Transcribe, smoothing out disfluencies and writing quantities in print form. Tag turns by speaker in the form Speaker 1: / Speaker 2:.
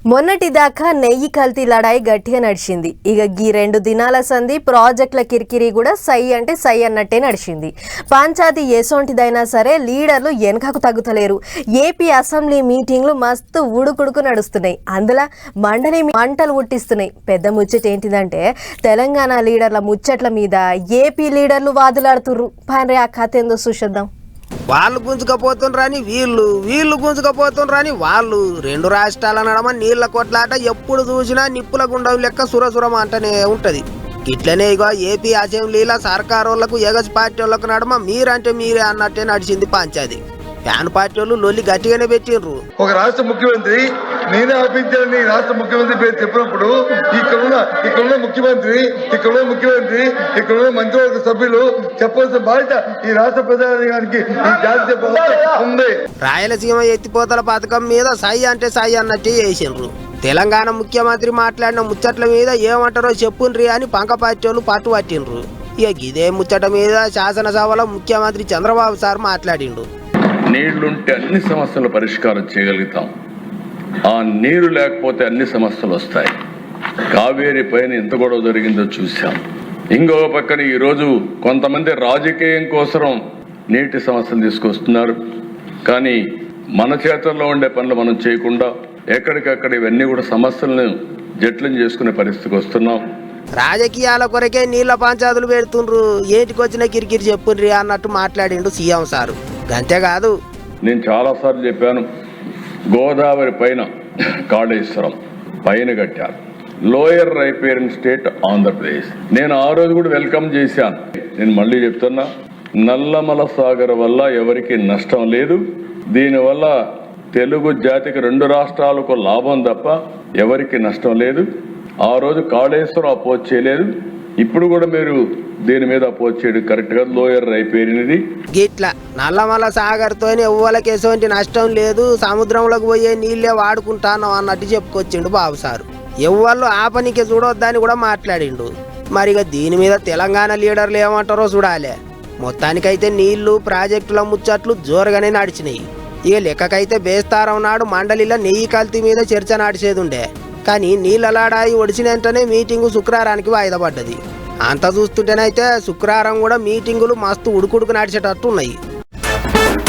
Speaker 1: మొన్నటిదాకా నెయ్యి కల్తీ లడాయి గట్టిగా నడిచింది. ఇక ఈ 2 దినాల సంధి ప్రాజెక్టుల కిరికిరి కూడా సై అంటే సై అన్నట్టే నడిచింది. పంచాయతీ ఎసొంటిదైనా సరే లీడర్లు వెనకకు తగ్గుతలేరు. ఏపీ అసెంబ్లీ మీటింగ్లు మస్తు ఉడుకుడుకు నడుస్తున్నాయి. అందులో మండలి మంటలు పుట్టిస్తున్నాయి. పెద్ద ముచ్చట ఏంటిదంటే తెలంగాణ లీడర్ల ముచ్చట్ల మీద ఏపీ లీడర్లు వాదులాడుతుర్రు. పాన్రే ఆ కథ ఏందో చూసేద్దాం.
Speaker 2: వాళ్ళు గుంజుకపోతుండ్రని వీళ్ళు గుంజుకపోతుండ్రని వాళ్ళు. 2 రాష్ట్రాల నడమ నీళ్ల కొట్లాట ఎప్పుడు చూసినా నిప్పుల గుండం లెక్క సురసురం అంటనే ఉంటది. ఇట్లనే ఇగో ఏపీ అసెంబ్లీల సర్కారు వాళ్ళకు ఎగస్ పార్టీ వాళ్ళకు నడమ మీరంటే మీరే అన్నట్టే నడిచింది పంచాయతీ. ఫ్యాన్ పార్టీ వాళ్ళు లొల్లి గట్టిగానే పెట్టిండ్రు.
Speaker 3: ఒక రాష్ట్ర ముఖ్యమంత్రి నేనే ఆపించాలని రాష్ట్ర ముఖ్యమంత్రి పేరు చెప్పినప్పుడు ఇక్కడున్న ముఖ్యమంత్రి ఇక్కడున్న మంత్రివర్గ సభ్యులు చెప్పాల్సిన బాధ్యత ఈ రాష్ట్ర ప్రజానికి ఈ జాతీయ ఉంది.
Speaker 2: రాయలసీమ ఎత్తిపోతల పథకం మీద సై అంటే సై అన్నట్టే చేసిండ్రు. తెలంగాణ ముఖ్యమంత్రి మాట్లాడిన ముచ్చట్ల మీద ఏమంటారో చెప్పుండ్రి అని పంక పార్టీ వాళ్ళు పట్టు పట్టిండ్రు. ఇక ఇదే ముచ్చట మీద శాసనసభలో ముఖ్యమంత్రి చంద్రబాబు సార్ మాట్లాడిండు.
Speaker 4: నీళ్లుంటే అన్ని సమస్యలు పరిష్కారం చేయగలుగుతాం. ఆ నీరు లేకపోతే అన్ని సమస్యలు వస్తాయి. కావేరీ పైన ఎంత గొడవ జరిగిందో చూసాం. ఇంకొక పక్కన ఈరోజు కొంతమంది రాజకీయం కోసం నీటి సమస్యలు తీసుకొస్తున్నారు. కానీ మన చేతుల్లో ఉండే పనులు మనం చేయకుండా ఎక్కడికక్కడ ఇవన్నీ కూడా సమస్యలను జట్లం చేసుకునే పరిస్థితికి వస్తున్నాం.
Speaker 2: రాజకీయాల కొరకే నీళ్ల పంచాయతీలు పెడుతుండ్రు. ఏటికొచ్చిన కిరికిరి చెప్పుండ్రి అన్నట్టు మాట్లాడిండు సీఎం సారు. అంతేకాదు,
Speaker 4: నేను చాలాసార్లు చెప్పాను, గోదావరి పైన కాళేశ్వరం పైన కట్టారు. Lower riparian state Andhra Pradesh. నేను ఆ రోజు కూడా వెల్కమ్ చేశాను. నేను మళ్ళీ చెప్తున్నా, నల్లమల సాగర్ వల్ల ఎవరికి నష్టం లేదు. దీనివల్ల తెలుగు జాతికి 2 రాష్ట్రాలకు లాభం తప్ప ఎవరికి నష్టం లేదు. ఆ రోజు కాళేశ్వరం అపోజ్ చేయలేదు. ఇప్పుడు కూడా మీరు దీని మీద అపోజ్ చేయడం కరెక్ట్ గా. లోయర్ రైపేరియన్ ఇది
Speaker 2: గిట్లా నల్లమల సాగర్ తోనే ఎవ్వలకి ఎటువంటి నష్టం లేదు, సముద్రంలోకి పోయే నీళ్ళే వాడుకుంటాను అన్నట్టు చెప్పుకొచ్చిండు బాబు సారు. ఎవ్వళ్ళు ఆపనికి చూడొద్దని కూడా మాట్లాడిండు. మరిగా దీని మీద తెలంగాణ లీడర్లు ఏమంటారో చూడాలి. మొత్తానికైతే నీళ్లు ప్రాజెక్టుల ముచ్చట్లు జోరుగానే నడిచినాయి. ఇక లెక్కకైతే బేస్తారం నాడు మండలిలో నెయ్యి కల్తీ మీద చర్చ నడిచేది ఉండే. కానీ నీళ్ళలాడాయి ఒడిచిన వెంటనే మీటింగు శుక్రవారానికి వాయిదా పడ్డది. అంతా చూస్తుంటేనైతే శుక్రవారం కూడా మీటింగులు మస్తు ఉడుకుడుకు నడిచేటట్టు ఉన్నాయి.